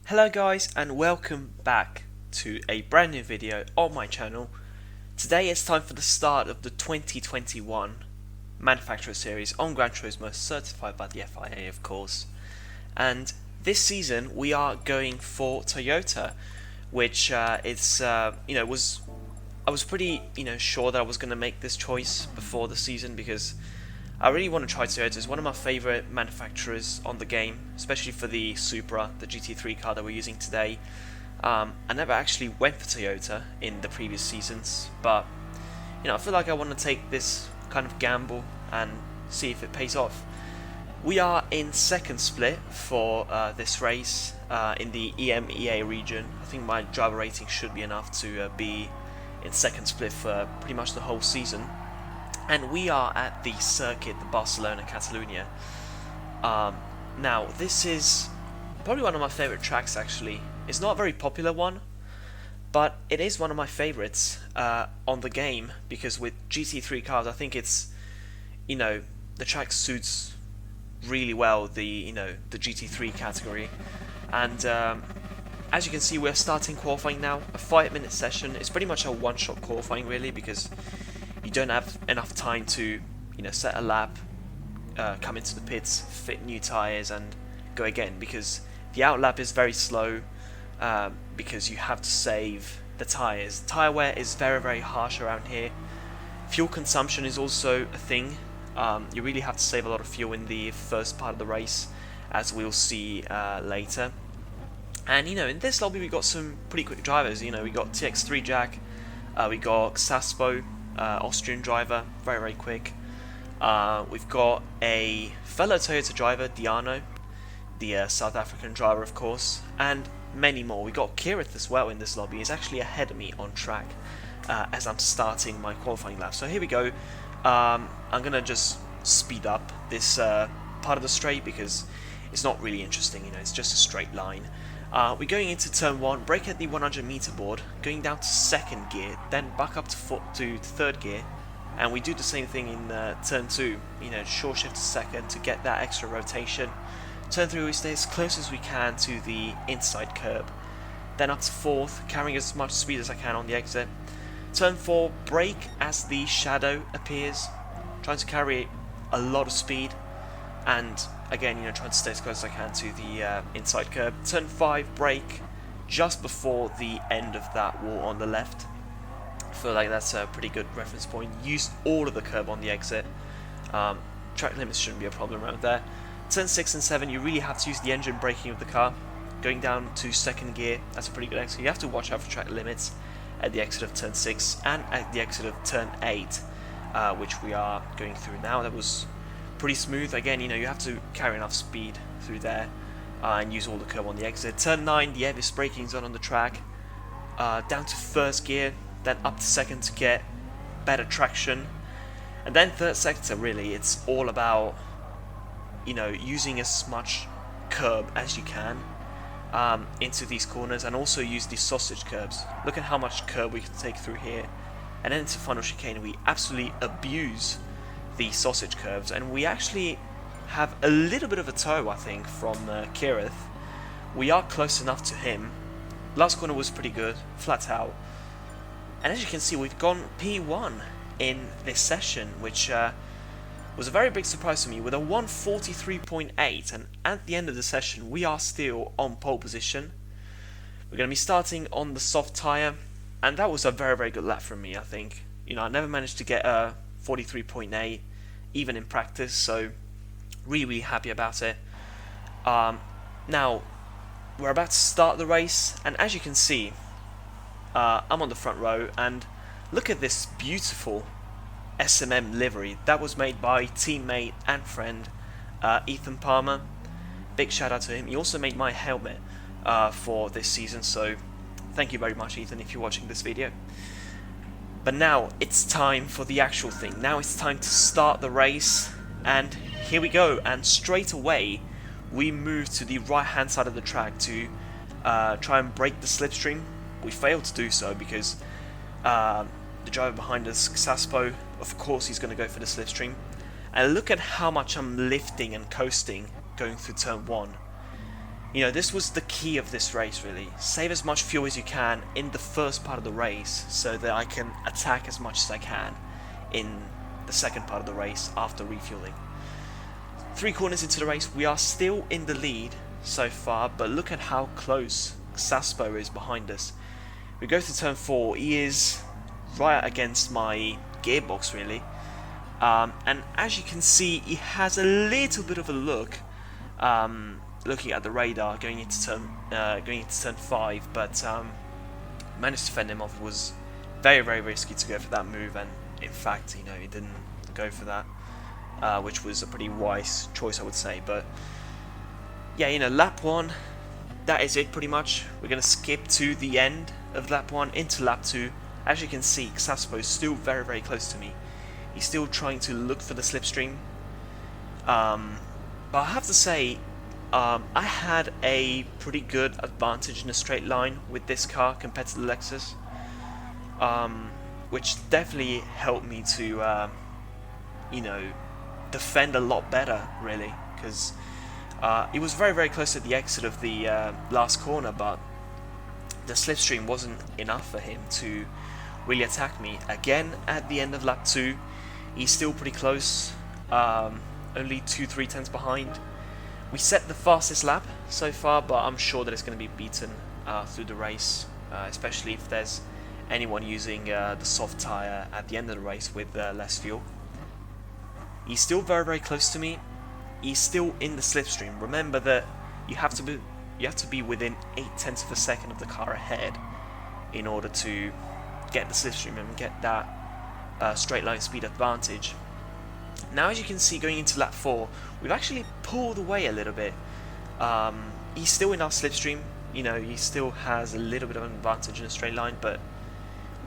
Hello guys and welcome back to a brand new video on my channel. Today it's time for the start of the 2021 Manufacturer Series on Gran Turismo, certified by the FIA of course. And this season we are going for Toyota, which I was pretty sure that I was going to make this choice before the season because I really want to try Toyota. It's one of my favourite manufacturers on the game, especially for the Supra, the GT3 car that we're using today. I never actually went for Toyota in the previous seasons, but I feel like I want to take this kind of gamble and see if it pays off. We are in second split for this race in the EMEA region. I think my driver rating should be enough to be in second split for pretty much the whole season. And we are at the circuit, the Barcelona, Catalunya. Now, this is probably one of my favourite tracks actually. It's not a very popular one, but it is one of my favourites on the game, because with GT3 cars, I think it's, the track suits really well the GT3 category. And as you can see, we're starting qualifying now, a 5-minute session. It's pretty much a one-shot qualifying really, because you don't have enough time to, set a lap, come into the pits, fit new tyres and go again, because the out lap is very slow, because you have to save the tyres. Tyre wear is very, very harsh around here. Fuel consumption is also a thing. You really have to save a lot of fuel in the first part of the race, as we'll see later. And in this lobby we got some pretty quick drivers. We got TX3 Jack, we got Saspo, Austrian driver, very, very quick. We've got a fellow Toyota driver, Diano, the South African driver of course, and many more. We got Kirith as well in this lobby. He's actually ahead of me on track as I'm starting my qualifying lap. So here we go. I'm gonna just speed up this part of the straight because it's not really interesting, it's just a straight line. We're going into turn 1, brake at the 100 meter board, going down to second gear, then back up to third gear, and we do the same thing in turn 2, short shift to second to get that extra rotation. Turn 3 we stay as close as we can to the inside curb, then up to fourth, carrying as much speed as I can on the exit. Turn 4, brake as the shadow appears, trying to carry a lot of speed, and again, trying to stay as close as I can to the inside curb. Turn 5, brake just before the end of that wall on the left. I feel like that's a pretty good reference point. Use all of the curb on the exit. Track limits shouldn't be a problem around there. Turn 6 and 7, you really have to use the engine braking of the car. Going down to second gear, that's a pretty good exit. You have to watch out for track limits at the exit of turn 6 and at the exit of turn 8, which we are going through now. That was pretty smooth. Again, you have to carry enough speed through there and use all the curb on the exit. Turn 9, the heaviest braking zone on the track. Down to first gear, then up to second to get better traction. And then third sector, really, it's all about, using as much curb as you can into these corners, and also use these sausage curbs. Look at how much curb we can take through here. And then into final chicane, we absolutely abuse the sausage curves, and we actually have a little bit of a tow, I think, from Kirith. We are close enough to him. Last corner was pretty good, flat out. And as you can see, we've gone P1 in this session, which was a very big surprise to me, with a 143.8, and at the end of the session we are still on pole position. We're going to be starting on the soft tyre, and that was a very, very good lap from me, I think. I never managed to get a 43.8 even in practice, so really, really happy about it. Now we're about to start the race, and as you can see, I'm on the front row, and look at this beautiful SMM livery that was made by teammate and friend Ethan Palmer. Big shout out to him. He also made my helmet for this season, so thank you very much, Ethan, if you're watching this video. But now it's time for the actual thing. Now it's time to start the race, and here we go. And straight away we move to the right hand side of the track to try and break the slipstream. We failed to do so because the driver behind us, Saspo, of course he's going to go for the slipstream. And look at how much I'm lifting and coasting going through turn 1. This was the key of this race, really. Save as much fuel as you can in the first part of the race so that I can attack as much as I can in the second part of the race after refueling. 3 corners into the race, we are still in the lead so far, but look at how close Saspo is behind us. We go to turn 4, he is right against my gearbox, really. And as you can see, he has a little bit of a look, looking at the radar going into turn 5, but managed to fend him off. It was very, very risky to go for that move, and in fact, he didn't go for that, which was a pretty wise choice, I would say. But yeah, lap 1, that is it pretty much. We're going to skip to the end of lap 1 into lap 2. As you can see, Xaspo is still very, very close to me. He's still trying to look for the slipstream. But I have to say, I had a pretty good advantage in a straight line with this car compared to the Lexus, which definitely helped me to, defend a lot better, really, because it was very, very close at the exit of the last corner, but the slipstream wasn't enough for him to really attack me. Again, at the end of lap 2, he's still pretty close, only 2-3 tenths behind. We set the fastest lap so far, but I'm sure that it's going to be beaten through the race, especially if there's anyone using the soft tyre at the end of the race with less fuel. He's still very, very close to me. He's still in the slipstream. Remember that you have to be within 8 tenths of a second of the car ahead in order to get the slipstream and get that straight line speed advantage. Now, as you can see, going into lap 4, we've actually pulled away a little bit. He's still in our slipstream. He still has a little bit of an advantage in a straight line, but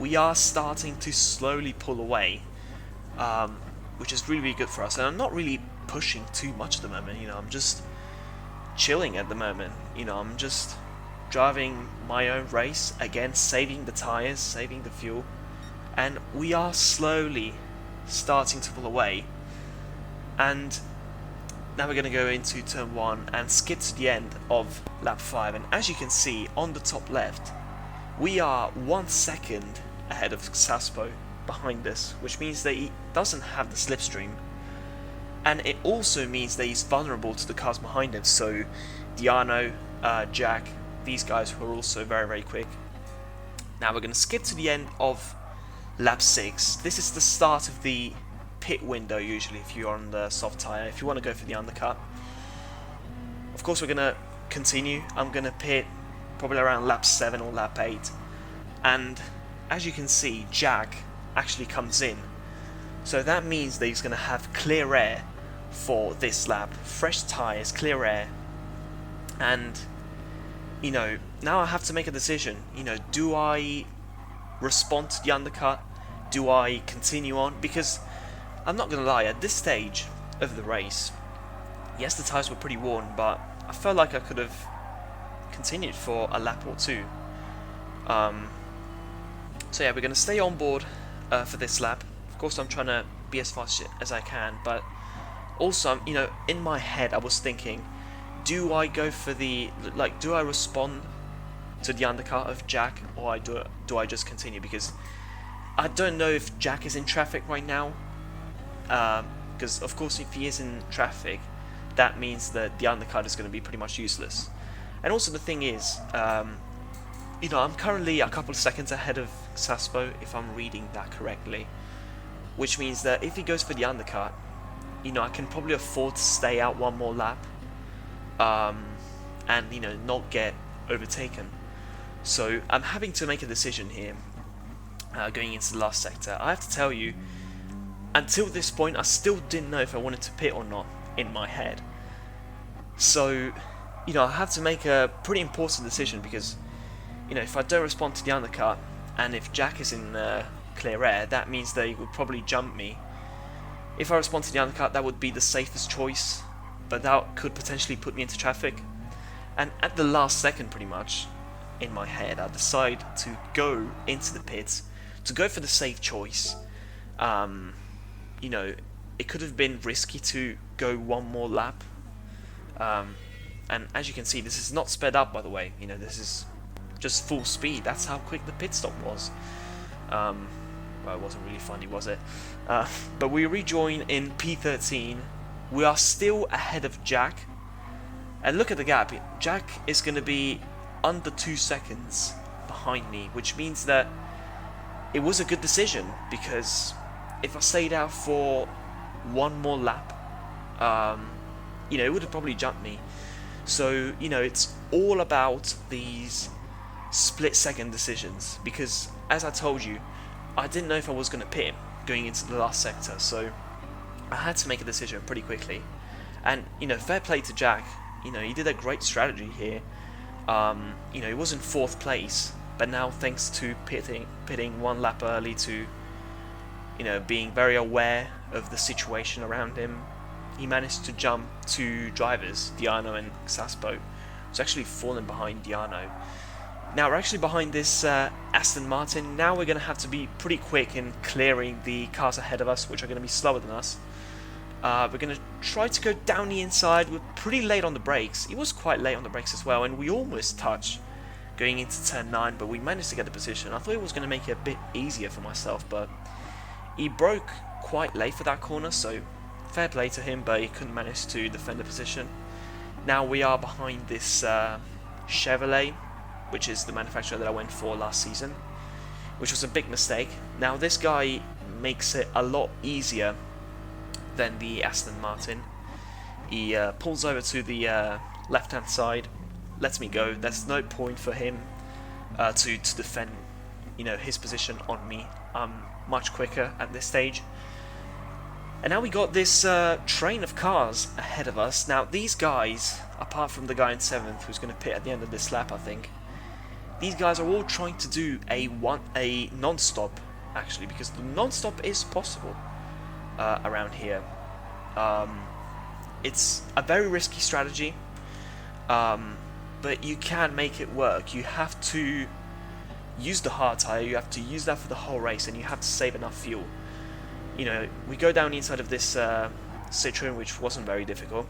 we are starting to slowly pull away, which is really, really good for us. And I'm not really pushing too much at the moment. I'm just chilling at the moment. I'm just driving my own race, again, saving the tires, saving the fuel, and we are slowly starting to pull away. And now we're going to go into turn 1 and skip to the end of lap 5, and as you can see on the top left, we are 1 second ahead of Saspo behind us, which means that he doesn't have the slipstream, and it also means that he's vulnerable to the cars behind him. So Diano, Jack, these guys who are also very, very quick. Now we're going to skip to the end of lap 6. This is the start of the pit window, usually, if you're on the soft tyre, if you want to go for the undercut. Of course, we're going to continue. I'm going to pit probably around lap 7 or lap 8, and as you can see, Jack actually comes in, so that means that he's going to have clear air for this lap, fresh tyres, clear air. And now I have to make a decision. Do I respond to the undercut? Do I continue on? Because I'm not gonna lie, at this stage of the race, yes, the tyres were pretty worn, but I felt like I could have continued for a lap or two. So yeah, we're gonna stay on board for this lap. Of course, I'm trying to be as fast as I can, but also, in my head, I was thinking, do I go for do I respond to the undercut of Jack, or do I just continue? Because I don't know if Jack is in traffic right now. Because of course, if he is in traffic, that means that the undercut is going to be pretty much useless. And also the thing is, I'm currently a couple of seconds ahead of Saspo, if I'm reading that correctly, which means that if he goes for the undercut, I can probably afford to stay out one more lap, and not get overtaken. So I'm having to make a decision here, going into the last sector. I have to tell you, until this point, I still didn't know if I wanted to pit or not in my head. So, I have to make a pretty important decision, because, if I don't respond to the undercut, and if Jack is in clear air, that means that he would probably jump me. If I respond to the undercut, that would be the safest choice, but that could potentially put me into traffic. And at the last second, pretty much, in my head, I decide to go into the pits, to go for the safe choice. It could have been risky to go one more lap, And as you can see, this is not sped up, by the way. You know, this is just full speed. That's how quick the pit stop was. Well, it wasn't really funny, was it? But we rejoin in P13. We are still ahead of Jack. And look at the gap. Jack is going to be under 2 seconds behind me, which means that it was a good decision, because if I stayed out for one more lap, you know, it would have probably jumped me. So, you know, it's all about these split-second decisions, because, as I told you, I didn't know if I was going to pit him going into the last sector, so I had to make a decision pretty quickly. And, you know, fair play to Jack. You know, he did a great strategy here. You know, he was in 4th place, but now thanks to pitting one lap early, to, you know, being very aware of the situation around him, he managed to jump 2 drivers, Diano and Xaspo. He's actually fallen behind Diano. Now we're actually behind this Aston Martin. Now we're going to have to be pretty quick in clearing the cars ahead of us, which are going to be slower than us. We're going to try to go down the inside. We're pretty late on the brakes. He was quite late on the brakes as well, and we almost touched going into turn 9, but we managed to get the position. I thought it was going to make it a bit easier for myself, but he broke quite late for that corner, so fair play to him, but he couldn't manage to defend the position. Now we are behind this Chevrolet, which is the manufacturer that I went for last season, which was a big mistake. Now this guy makes it a lot easier than the Aston Martin. He pulls over to the left-hand side, lets me go. There's no point for him to defend, you know, his position on me. I'm much quicker at this stage. And now we got this train of cars ahead of us. Now these guys, apart from the guy in 7th who's going to pit at the end of this lap, I think, these guys are all trying to do a non-stop, actually, because the non-stop is possible around here. It's a very risky strategy, but you can make it work. You have to use the hard tire, you have to use that for the whole race, and you have to save enough fuel. You know, we go down the inside of this Citroen, which wasn't very difficult,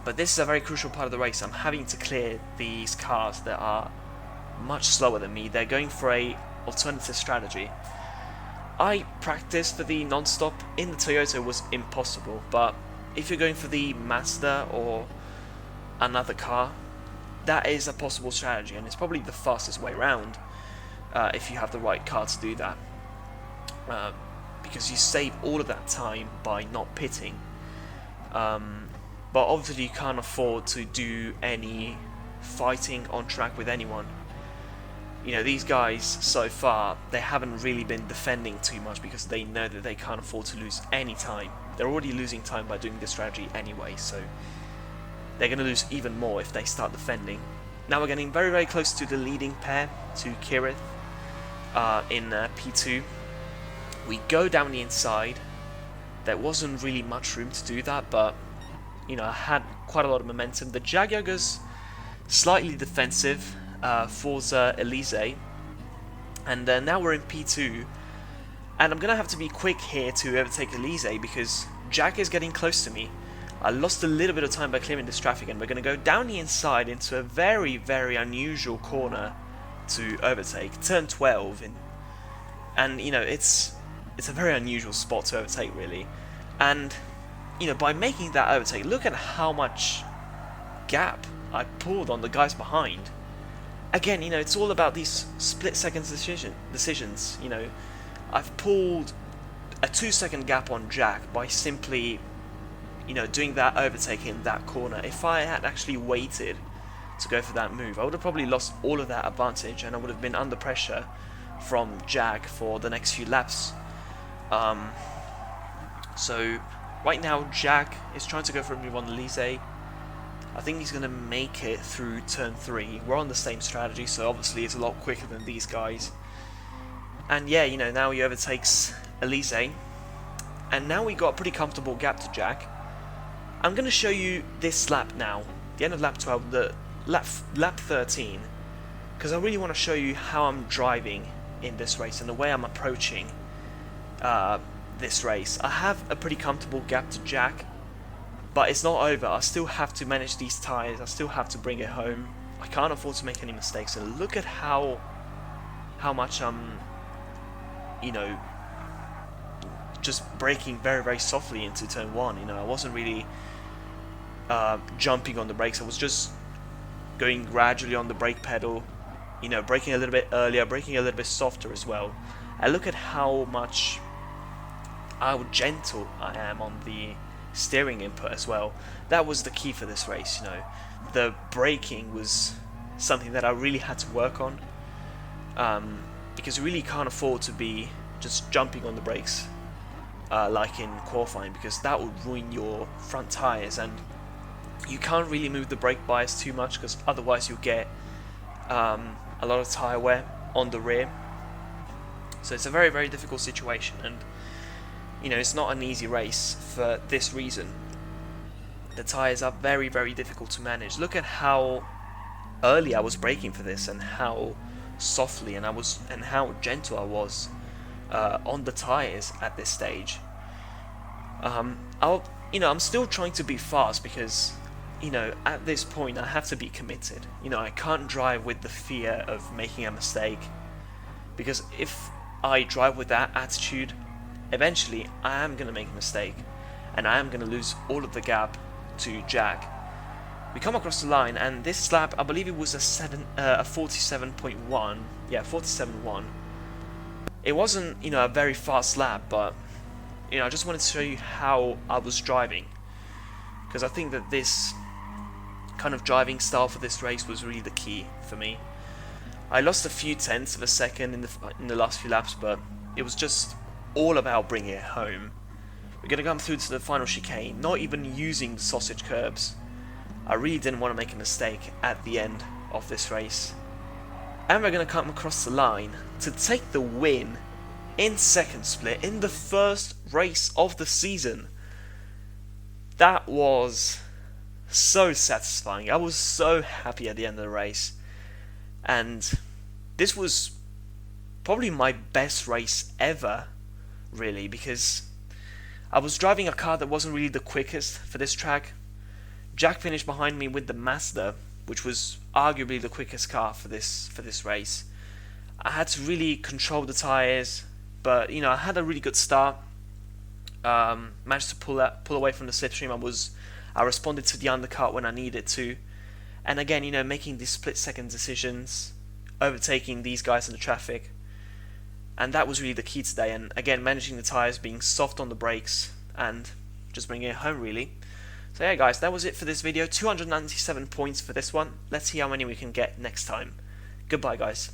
but this is a very crucial part of the race. I'm having to clear these cars that are much slower than me. They're going for a alternative strategy. I practiced for the non-stop. In the Toyota was impossible, but if you're going for the Mazda or another car, that is a possible strategy, and it's probably the fastest way around if you have the right car to do that, because you save all of that time by not pitting. But obviously you can't afford to do any fighting on track with anyone. You know, these guys so far, they haven't really been defending too much because they know that they can't afford to lose any time. They're already losing time by doing this strategy anyway, so they're going to lose even more if they start defending. Now we're getting very, very close to the leading pair, to Kirith in P2. We go down the inside. There wasn't really much room to do that, but, you know, I had quite a lot of momentum. The Jaguar goes slightly defensive. Forza Elise, and now we're in P2, and I'm gonna have to be quick here to overtake Elise because Jack is getting close to me. I lost a little bit of time by clearing this traffic, and we're gonna go down the inside into a very, very unusual corner to overtake, turn 12, and you know, it's a very unusual spot to overtake, really. And you know, by making that overtake, look at how much gap I pulled on the guys behind. Again, you know, it's all about these split-second decisions. You know, I've pulled a 2-second gap on Jack by simply, you know, doing that overtake in that corner. If I had actually waited to go for that move, I would have probably lost all of that advantage, and I would have been under pressure from Jack for the next few laps. So right now, Jack is trying to go for a move on Elise. I think he's going to make it through turn 3. We're on the same strategy, so obviously it's a lot quicker than these guys. And yeah, you know, now he overtakes Elise. And now we got a pretty comfortable gap to Jack. I'm going to show you this lap now, the end of lap 12, the lap 13, because I really want to show you how I'm driving in this race and the way I'm approaching this race. I have a pretty comfortable gap to Jack. But it's not over. I still have to manage these tyres. I still have to bring it home. I can't afford to make any mistakes. And look at how much I'm, you know, just braking very, very softly into turn 1. You know, I wasn't really jumping on the brakes. I was just going gradually on the brake pedal, you know, braking a little bit earlier, braking a little bit softer as well. And look at how gentle I am on the steering input as well. That was the key for this race, you know. The braking was something that I really had to work on, because you really can't afford to be just jumping on the brakes like in qualifying, because that would ruin your front tyres, and you can't really move the brake bias too much, because otherwise you'll get a lot of tyre wear on the rear. So it's a very, very difficult situation, and you know, it's not an easy race for this reason. The tyres are very, very difficult to manage. Look at how early I was braking for this, and how softly and how gentle I was on the tyres at this stage. I'm still trying to be fast, because you know, at this point I have to be committed. You know, I can't drive with the fear of making a mistake, because if I drive with that attitude, eventually I am going to make a mistake, and I am going to lose all of the gap to Jack. We come across the line, and this lap, I believe it was a 47.1, yeah, 47.1. It wasn't, you know, a very fast lap, but you know, I just wanted to show you how I was driving, because I think that this kind of driving style for this race was really the key for me. I lost a few tenths of a second in the last few laps, but it was just all about bringing it home. We're going to come through to the final chicane, not even using the sausage curbs. I really didn't want to make a mistake at the end of this race. And we're going to come across the line to take the win in second split in the first race of the season. That was so satisfying. I was so happy at the end of the race. And this was probably my best race ever, really, because I was driving a car that wasn't really the quickest for this track. Jack finished behind me with the Mazda, which was arguably the quickest car for this race. I had to really control the tyres, but you know, I had a really good start. Managed to pull away from the slipstream. I responded to the undercut when I needed to, and again, you know, making these split-second decisions, overtaking these guys in the traffic. And that was really the key today, and again, managing the tyres, being soft on the brakes, and just bringing it home, really. So yeah guys, that was it for this video. 297 points for this one. Let's see how many we can get next time. Goodbye guys.